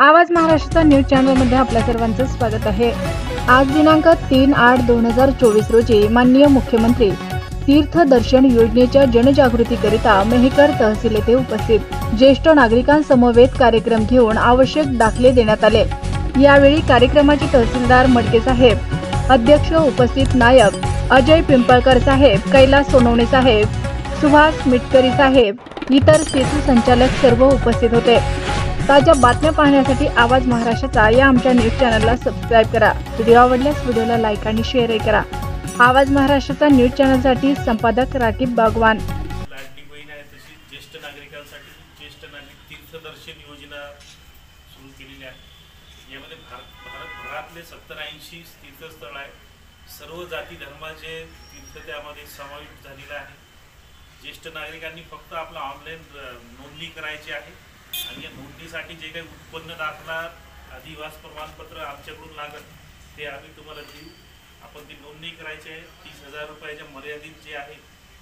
आवाज महाराष्ट्राचा न्यूज चॅनलमध्ये आपल्या सर्वांचं स्वागत आहे। आज दिनांक 3/8/2024 रोजी माननीय मुख्यमंत्री तीर्थ दर्शन योजनेच्या जनजागृतीकरिता मेहकर तहसील येथे उपस्थित ज्येष्ठ नागरिकांसमवेत कार्यक्रम घेऊन आवश्यक दाखले देण्यात आले। यावेळी कार्यक्रमाचे तहसीलदार मडके साहेब, अध्यक्ष उपस्थित नायब अजय पिंपळकर साहेब, कैलास सोनवणे साहेब, सुभाष मिटकरी साहेब, इतर सेतू संचालक सर्व उपस्थित होते। ताज्या बातम्या पाहण्यासाठी आवाज महाराष्ट्राचा या आमच्या न्यूज चॅनलला सबस्क्राइब करा। व्हिडिओ आवडल्यास व्हिडिओला लाईक आणि शेअर करा। आवाज महाराष्ट्राचा न्यूज चॅनलसाठी संपादक राकीब बागवान। लाडकी बहीण आहे तशी ज्येष्ठ नागरिकांसाठी ज्येष्ठ नागरिक तीर्थदर्शन योजना सुरू केलेली आहे। यामध्ये भारतभरातले 70-80 तीर्थस्थळ आहे। सर्व जाती धर्माचे तीर्थ त्यामध्ये समाविष्ट झालेले आहे। ज्येष्ठ नागरिकांनी फक्त आपला ऑनलाईन नोंदणी करायची आहे आणि या नोंदणीसाठी जे काही उत्पन्न दाखला, अधिवास प्रमाणपत्र आमच्याकडून लागत ते आम्ही तुम्हाला देऊ। आपण ती नोंदणी करायची आहे। 30,000 रुपयाच्या मर्यादित जे आहे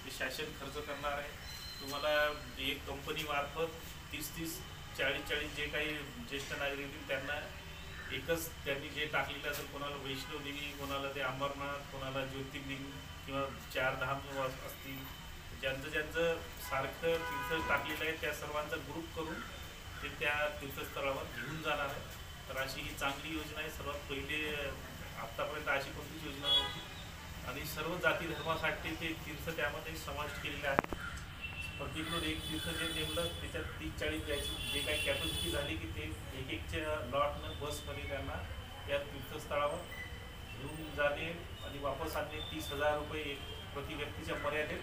ते शासन खर्च करणार आहे। तुम्हाला एक कंपनी मार्फत 30-30, 40-40 जे काही ज्येष्ठ नागरिक त्यांना एकच त्यांनी जे टाकलेलं असेल, कोणाला वैष्णोदेवी, कोणाला ते अमरनाथ, कोणाला ज्योतिर्लिंग किंवा 4 धाम असतील, ज्यांचं ज्यांचं सारखं तीर्थ टाकलेलं आहे त्या सर्वांचा ग्रुप करून ते त्या तीर्थस्थळावर घेऊन जाणार आहे। तर अशी ही चांगली योजना आहे। सर्वात पहिले आत्तापर्यंत अशी कोणतीच योजना नव्हती आणि सर्व जाती धर्मासाठी ते तीर्थ त्यामध्ये समाविष्ट केलेले आहे। प्रत्येकजण एक तीर्थ जे नेमलं त्याच्यात 30-40 द्यायची, जे काही कॅपॅसिटी झाली की ते एक-एकच्या लॉटनं बसमध्ये त्यांना या तीर्थस्थळावर घेऊन जाणे आणि वापस आणणे। 30,000 रुपये प्रति व्यक्तीच्या मर्यादेत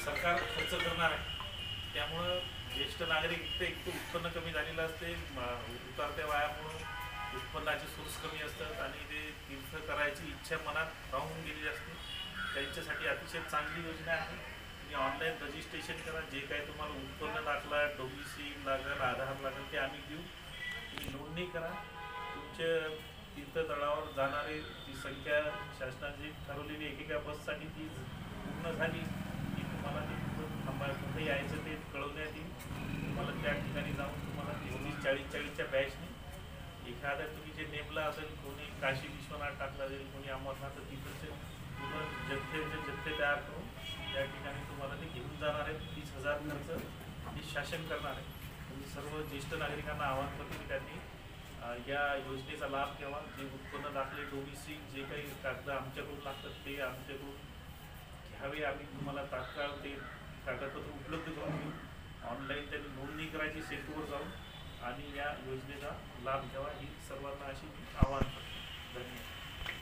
सरकार खर्च करणार आहे। त्यामुळं ज्येष्ठ नागरिक एक तर उत्पन्न कमी झालेलं असते, उतरत्या वयामुळं उत्पन्नाचे सोर्स कमी असतात आणि ते तीर्थ करायची इच्छा मनात राहून गेलेली असते। त्यांच्यासाठी अतिशय चांगली योजना आहे। तुम्ही ऑनलाईन रजिस्ट्रेशन करा। जे काही तुम्हाला उत्पन्न दाखला, डोमिसिल लागेल, आधार लागेल ते आम्ही देऊ। तुम्ही नोंदणी करा। तुमच्या तीर्थस्थळावर जाणारे ती संख्या शासनाची ठरवलेली एकेका बससाठी ती पूर्ण झाली की तुम्हाला ते कुठे यायचं ते कळवण्यात येईल। तुम्हाला त्या ठिकाणी जाऊन तुम्हाला 30-40-40च्या बॅचने एखादा तुम्ही जे नेमलं असेल, कोणी काशी विश्वनाथ टाकलं असेल, कोणी अमरनाथ, तिकडचे पूर्ण जथ्थे तयार करून त्या ठिकाणी तुम्हाला ते घेऊन जाणार आहेत। 30,000 खर्च हे शासन करणार आहे। तुम्ही सर्व ज्येष्ठ नागरिकांना आवाहन करतो की त्यांनी या योजनेचा लाभ घ्यावा। जे उत्पन्न दाखले, डोमिसिल, जे काही कागद आमच्याकडून लागतात ते आमच्याकडून घ्यावे। आम्ही तुम्हाला तात्काळ ते कागदपत्र उपलब्ध करून देऊ। ऑनलाईन त्यांनी नोंदणी करायची सेतूवर जाऊन आणि या योजनेचा लाभ घ्यावा ही सर्वांना अशी आवाहन करतो। धन्यवाद।